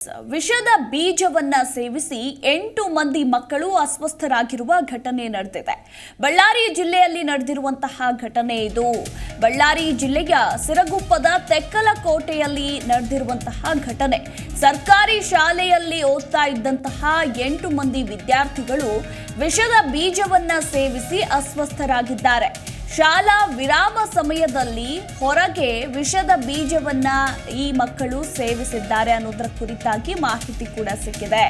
ವಿಷದ ಬೀಜವನ್ನ ಸೇವಿಸಿ 8 ಮಂದಿ ಮಕ್ಕಳು ಅಸ್ವಸ್ಥರಾಗಿರುವ ಘಟನೆ ನಡೆದಿದೆ. ಬಳ್ಳಾರಿ ಜಿಲ್ಲೆಯಲ್ಲಿ ನಡೆದಿರುವಂತಹ ಘಟನೆ ಇದು. ಬಳ್ಳಾರಿ ಜಿಲ್ಲೆಯ ಸಿರಗುಪ್ಪದ ತೆಕ್ಕಲಕೋಟೆಯಲ್ಲಿ ನಡೆದಿರುವಂತಹ ಘಟನೆ. ಸರ್ಕಾರಿ ಶಾಲೆಯಲ್ಲಿ ಓದ್ತಾ ಇದ್ದಂತಹ 8 ಮಂದಿ ವಿದ್ಯಾರ್ಥಿಗಳು ವಿಷದ ಬೀಜವನ್ನ ಸೇವಿಸಿ ಅಸ್ವಸ್ಥರಾಗಿದ್ದಾರೆ. ಶಾಲಾ ವಿರಾಮ ಸಮಯದಲ್ಲಿ ಹೊರಗೆ ವಿಷದ ಬೀಜವನ್ನ ಈ ಮಕ್ಕಳು ಸೇವಿಸಿದ್ದಾರೆ ಅನ್ನೋದರ ಕುರಿತಾಗಿ ಮಾಹಿತಿ ಕೂಡ ಸಿಕ್ಕಿದೆ.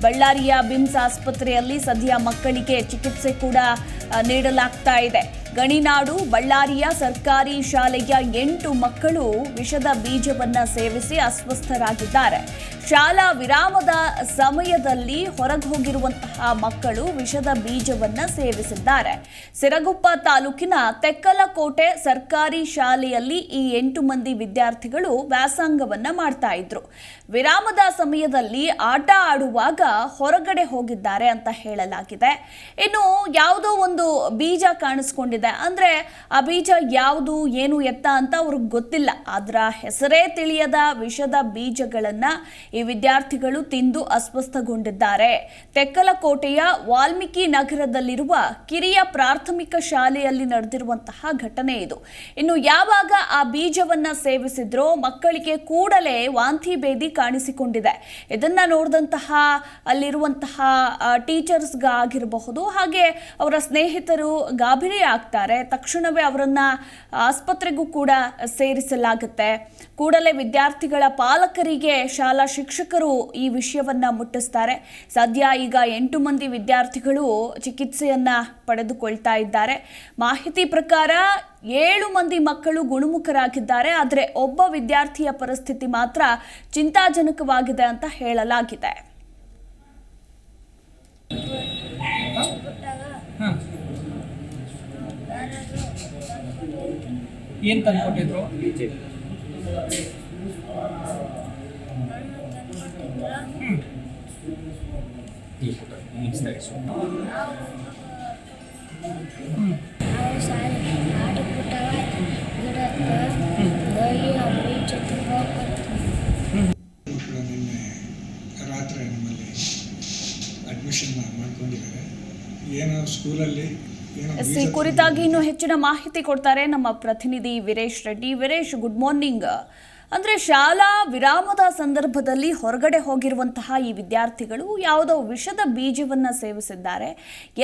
ಬಳ್ಳಾರಿಯ ಬಿಮ್ಸ್ ಆಸ್ಪತ್ರೆಯಲ್ಲಿ ಸದ್ಯ ಮಕ್ಕಳಿಗೆ ಚಿಕಿತ್ಸೆ ಕೂಡ ನೀಡಲಾಗ್ತಾ ಇದೆ. ಗಣಿನಾಡು ಬಳ್ಳಾರಿಯ ಸರ್ಕಾರಿ ಶಾಲೆಯ 8 ಮಕ್ಕಳು ವಿಷದ ಬೀಜವನ್ನ ಸೇವಿಸಿ ಅಸ್ವಸ್ಥರಾಗಿದ್ದಾರೆ. ಶಾಲಾ ವಿರಾಮದ ಸಮಯದಲ್ಲಿ ಹೊರಗೆ ಹೋಗಿರುವಂತಹ ಮಕ್ಕಳು ವಿಷದ ಬೀಜವನ್ನ ಸೇವಿಸಿದ್ದಾರೆ. ಸಿರಗುಪ್ಪ ತಾಲೂಕಿನ ತೆಕ್ಕಲಕೋಟೆ ಸರ್ಕಾರಿ ಶಾಲೆಯಲ್ಲಿ ಈ 8 ಮಂದಿ ವಿದ್ಯಾರ್ಥಿಗಳು ವ್ಯಾಸಂಗವನ್ನ ಮಾಡ್ತಾ ಇದ್ರು. ವಿರಾಮದ ಸಮಯದಲ್ಲಿ ಆಟ ಆಡುವಾಗ ಹೊರಗಡೆ ಹೋಗಿದ್ದಾರೆ ಅಂತ ಹೇಳಲಾಗಿದೆ. ಇನ್ನು ಯಾವುದೋ ಒಂದು ಬೀಜ ಕಾಣಿಸ್ಕೊಂಡಿದೆ. ಅಂದ್ರೆ ಆ ಬೀಜ ಯಾವುದು ಏನು ಎತ್ತ ಅಂತ ಅವ್ರಿಗೆ ಗೊತ್ತಿಲ್ಲ. ಅದರ ಹೆಸರೇ ತಿಳಿಯದ ವಿಷದ ಬೀಜಗಳನ್ನ ಈ ವಿದ್ಯಾರ್ಥಿಗಳು ತಿಂದು ಅಸ್ವಸ್ಥಗೊಂಡಿದ್ದಾರೆ. ತೆಕ್ಕಲಕೋಟೆಯ ವಾಲ್ಮೀಕಿ ನಗರದಲ್ಲಿರುವ ಕಿರಿಯ ಪ್ರಾಥಮಿಕ ಶಾಲೆಯಲ್ಲಿ ನಡೆದಿರುವಂತಹ ಘಟನೆ ಇದು. ಇನ್ನು ಯಾವಾಗ ಆ ಬೀಜವನ್ನ ಸೇವಿಸಿದ್ರೋ ಮಕ್ಕಳಿಗೆ ಕೂಡಲೇ ವಾಂತಿ ಭೇದಿ ಕಾಣಿಸಿಕೊಂಡಿದೆ. ಇದನ್ನ ನೋಡಿದಂತಹ ಅಲ್ಲಿರುವಂತಹ ಟೀಚರ್ಸ್ಗಾಗಿರಬಹುದು, ಹಾಗೆ ಅವರ ಸ್ನೇಹಿತರು ಗಾಬರಿ ಆಗ್ತಾರೆ. ತಕ್ಷಣವೇ ಅವರನ್ನ ಆಸ್ಪತ್ರೆಗೂ ಕೂಡ ಸೇರಿಸಲಾಗುತ್ತೆ. ಕೂಡಲೇ ವಿದ್ಯಾರ್ಥಿಗಳ ಪಾಲಕರಿಗೆ ಶಾಲಾ ಶಿಕ್ಷಕರು ಈ ವಿಷಯವನ್ನ ಮುಟ್ಟಿಸ್ತಾರೆ. ಸದ್ಯ ಈಗ 8 ಮಂದಿ ವಿದ್ಯಾರ್ಥಿಗಳು ಚಿಕಿತ್ಸೆಯನ್ನ ಪಡೆದುಕೊಳ್ತಾ ಇದ್ದಾರೆ. ಮಾಹಿತಿ ಪ್ರಕಾರ 7 ಮಂದಿ ಮಕ್ಕಳು ಗುಣಮುಖರಾಗಿದ್ದಾರೆ. ಆದರೆ ಒಬ್ಬ ವಿದ್ಯಾರ್ಥಿಯ ಪರಿಸ್ಥಿತಿ ಮಾತ್ರ ಚಿಂತಾಜನಕವಾಗಿದೆ ಅಂತ ಹೇಳಲಾಗಿದೆ. ಏನು ತಂದ್ಕೊಟ್ಟಿದ್ರು? ರಾತ್ರಿ ನಮ್ಮಲ್ಲಿ ಅಡ್ಮಿಷನ್ ಮಾಡ್ಕೊಂಡಿದ್ದಾರೆ. ಏನೋ ಸ್ಕೂಲಲ್ಲಿ ಈ ಕುರಿತಾಗಿ ಇನ್ನೂ ಹೆಚ್ಚಿನ ಮಾಹಿತಿ ಕೊಡ್ತಾರೆ ನಮ್ಮ ಪ್ರತಿನಿಧಿ ವೀರೇಶ್ ರೆಡ್ಡಿ. Veeresh, good morning. ಅಂದ್ರೆ ಶಾಲಾ ವಿರಾಮದ ಸಂದರ್ಭದಲ್ಲಿ ಹೊರಗಡೆ ಹೋಗಿರುವಂತಹ ಈ ವಿದ್ಯಾರ್ಥಿಗಳು ಯಾವುದೋ ವಿಷದ ಬೀಜವನ್ನ ಸೇವಿಸಿದ್ದಾರೆ.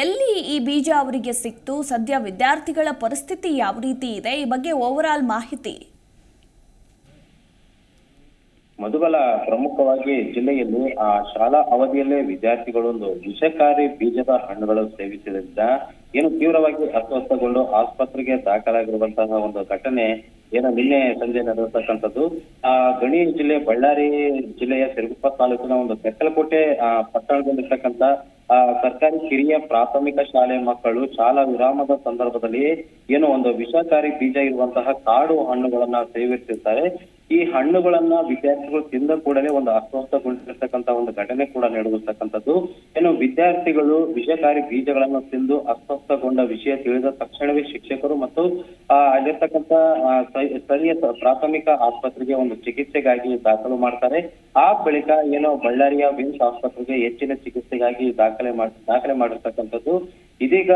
ಎಲ್ಲಿ ಈ ಬೀಜ ಅವರಿಗೆ ಸಿಕ್ತು? ಸದ್ಯ ವಿದ್ಯಾರ್ಥಿಗಳ ಪರಿಸ್ಥಿತಿ ಯಾವ ರೀತಿ ಇದೆ? ಈ ಬಗ್ಗೆ ಓವರ್ ಆಲ್ ಮಾಹಿತಿ. ಮಧುಬಲ, ಪ್ರಮುಖವಾಗಿ ಜಿಲ್ಲೆಯಲ್ಲಿ ಶಾಲಾ ಅವಧಿಯಲ್ಲೇ ವಿದ್ಯಾರ್ಥಿಗಳು ಒಂದು ವಿಷಕಾರಿ ಬೀಜದ ಹಣ್ಣುಗಳು ಸೇವಿಸಿದ್ರಿಂದ ಏನು ತೀವ್ರವಾಗಿ ಅಸ್ವಸ್ಥಗೊಂಡು ಆಸ್ಪತ್ರೆಗೆ ದಾಖಲಾಗಿರುವಂತಹ ಒಂದು ಘಟನೆ ನಿನ್ನೆ ಸಂಜೆ ನಡೆದಿರ್ತಕ್ಕಂಥದ್ದು. ಗಣಿ ಜಿಲ್ಲೆ ಬಳ್ಳಾರಿ ಜಿಲ್ಲೆಯ ಸಿರಗುಪ್ಪ ತಾಲೂಕಿನ ಒಂದು ತೆಕ್ಕಲಕೋಟೆ ಪಟ್ಟಣದಲ್ಲಿರ್ತಕ್ಕಂಥ ಸರ್ಕಾರಿ ಕಿರಿಯ ಪ್ರಾಥಮಿಕ ಶಾಲೆ ಮಕ್ಕಳು ಶಾಲಾ ವಿರಾಮದ ಸಂದರ್ಭದಲ್ಲಿ ಒಂದು ವಿಷಕಾರಿ ಬೀಜ ಇರುವಂತಹ ಕಾಡು ಹಣ್ಣುಗಳನ್ನ ಸೇವಿಸಿರ್ತಾರೆ. ಈ ಹಣ್ಣುಗಳನ್ನ ವಿದ್ಯಾರ್ಥಿಗಳು ತಿಂದ ಕೂಡಲೇ ಒಂದು ಅಸ್ವಸ್ಥಗೊಂಡಿರ್ತಕ್ಕಂಥ ಒಂದು ಘಟನೆ ಕೂಡ ನಡೆದಿರ್ತಕ್ಕಂಥದ್ದು. ವಿದ್ಯಾರ್ಥಿಗಳು ವಿಷಕಾರಿ ಬೀಜಗಳನ್ನು ತಿಂದು ಅಸ್ವಸ್ಥಗೊಂಡ ವಿಷಯ ತಿಳಿದ ತಕ್ಷಣವೇ ಶಿಕ್ಷಕರು ಮತ್ತು ಅಲ್ಲಿರ್ತಕ್ಕಂಥ ಸ್ಥಳೀಯ ಪ್ರಾಥಮಿಕ ಆಸ್ಪತ್ರೆಗೆ ಒಂದು ಚಿಕಿತ್ಸೆಗಾಗಿ ದಾಖಲು ಮಾಡ್ತಾರೆ. ಆ ಬಳಿಕ ಬಳ್ಳಾರಿಯ ವಿಮ್ಸ್ ಆಸ್ಪತ್ರೆಗೆ ಹೆಚ್ಚಿನ ಚಿಕಿತ್ಸೆಗಾಗಿ ದಾಖಲೆ ಮಾಡಿರ್ತಕ್ಕಂಥದ್ದು. ಇದೀಗ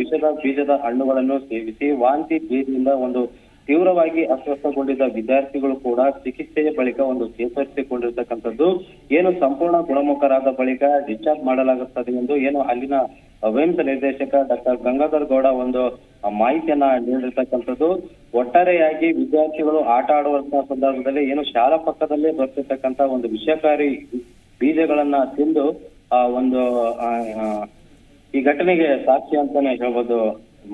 ವಿಷದ ಬೀಜದ ಹಣ್ಣುಗಳನ್ನು ಸೇವಿಸಿ ವಾಂತಿ ಭೇದಿಯಿಂದ ಒಂದು ತೀವ್ರವಾಗಿ ಅಸ್ವಸ್ಥಗೊಂಡಿದ್ದ ವಿದ್ಯಾರ್ಥಿಗಳು ಕೂಡ ಚಿಕಿತ್ಸೆಯ ಬಳಿಕ ಒಂದು ಚೇತರಿಸಿಕೊಂಡಿರ್ತಕ್ಕಂಥದ್ದು. ಸಂಪೂರ್ಣ ಗುಣಮುಖರಾದ ಬಳಿಕ ಡಿಸ್ಚಾರ್ಜ್ ಮಾಡಲಾಗುತ್ತದೆ ಎಂದು ಅಲ್ಲಿನ ವಿಮ್ಸ್ ನಿರ್ದೇಶಕ ಡಾಕ್ಟರ್ ಗಂಗಾಧರ್ ಗೌಡ ಒಂದು ಮಾಹಿತಿಯನ್ನ ನೀಡಿರ್ತಕ್ಕಂಥದ್ದು. ಒಟ್ಟಾರೆಯಾಗಿ ವಿದ್ಯಾರ್ಥಿಗಳು ಆಟ ಆಡುವಂತಹ ಸಂದರ್ಭದಲ್ಲಿ ಶಾಲಾ ಪಕ್ಕದಲ್ಲೇ ಬರ್ತಿರ್ತಕ್ಕಂಥ ಒಂದು ವಿಷಕಾರಿ ಬೀಜಗಳನ್ನ ತಿಂದು ಒಂದು ಈ ಘಟನೆಗೆ ಸಾಕ್ಷಿ ಅಂತಾನೆ ಹೇಳ್ಬೋದು.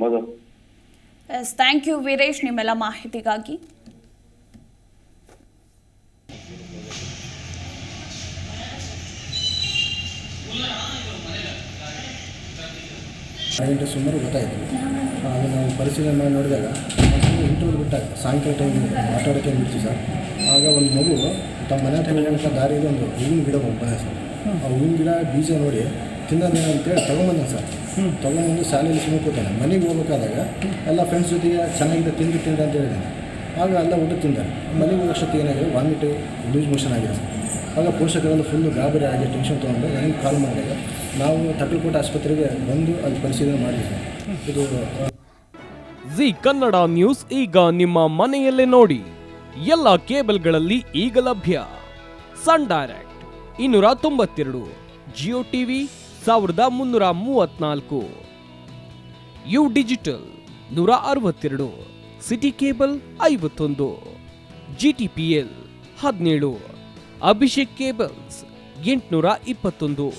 ಮಧು, ಥ್ಯಾಂಕ್ ಯು ವೀರೇಶ್, ನಿಮ್ಮೆಲ್ಲ ಮಾಹಿತಿಗಾಗಿ. ಗಂಟೆ ಸುಮಾರು ಗೊತ್ತಾಯಿತು. ಅದು ನಾವು ಪರಿಶೀಲನೆ ಮಾಡಿ ನೋಡಿದಾಗ ಇಂಟರ್ವ್ಯೂ ಬಿಟ್ಟಾಗ ಸಾಯಂಕಾಲ ಟೈಮ್ ಮಾತಾಡೋಕ್ಕೆ ಬಿಡ್ತೀವಿ ಸರ್. ಆಗ ಒಂದು ಮಗು ತಮ್ಮ ಮನೆ ಹತ್ರ ದಾರಿಯಲ್ಲಿ ಒಂದು ಹೂವಿನ ಗಿಡ ಬಂದ ಸರ್. ಆ ಹೂವಿನ ಗಿಡ ಬೀಜ ನೋಡಿ ತಿನ್ನೋದೇನು ಅಂತೇಳಿ ತೊಗೊಂಬಂದ ಸರ್. ತೊಗೊಂಬಂದು ಶಾಲೆಯಲ್ಲಿ ಸುಮ್ಮನೆ ಕೂತಾನೆ. ಮನೆಗೆ ಹೋಗ್ಬೇಕಾದಾಗ ಎಲ್ಲ ಫ್ರೆಂಡ್ಸ್ ಜೊತೆಗೆ ಚೆನ್ನಾಗಿದೆ ತಿಂದು ಅಂತ ಹೇಳಿದ್ದಾನೆ. ಆಗ ಎಲ್ಲ ಊಟ ತಿಂತಾರೆ. ಮನೆಗೆ ಹೋಗೋಷ್ಟೊತ್ತಿಗೆ ಏನಾಗಿದೆ, ವಾಮಿಟು, ಲೂಸ್ ಮೋಷನ್ ಆಗಿದೆ ಸರ್. ಆಗ ಪೋಷಕರೆಲ್ಲ ಫುಲ್ಲು ಗಾಬರಿ ಆಗಿ ಟೆನ್ಷನ್ ತೊಗೊಂಡು ನನಗೆ ಕಾಲ್ ಮಾಡಿದಾಗ ನಾವು ತಕ್ಕಲಕೋಟೆ ಆಸ್ಪತ್ರೆಗೆ ಬಂದು ಅಲ್ಲಿ ಪರಿಶೀಲನೆ ಮಾಡಿದ್ವಿ. ಇದು ಜಿ ಕನ್ನಡ ನ್ಯೂಸ್ ಈಗ ನಿಮ್ಮ ಮನೆಯಲ್ಲೇ ನೋಡಿ. ಎಲ್ಲ ಕೇಬಲ್ಗಳಲ್ಲಿ ಈಗ ಲಭ್ಯ. Sun Direct 292, Jio TV 1334, U digital 162, city cable 51, GTPL 17, Abhishek cables 821,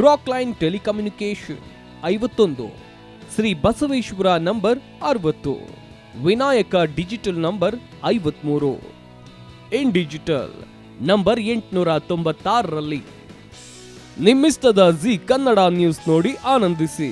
Rockline telecommunication 51, Shri Basaveshwara number 60, Vinayaka digital number 53, in digital number 896ರಲ್ಲಿ. ನಿಮ್ಮಿಸ್ತದ ಜಿ ಕನ್ನಡ ನ್ಯೂಸ್ ನೋಡಿ ಆನಂದಿಸಿ.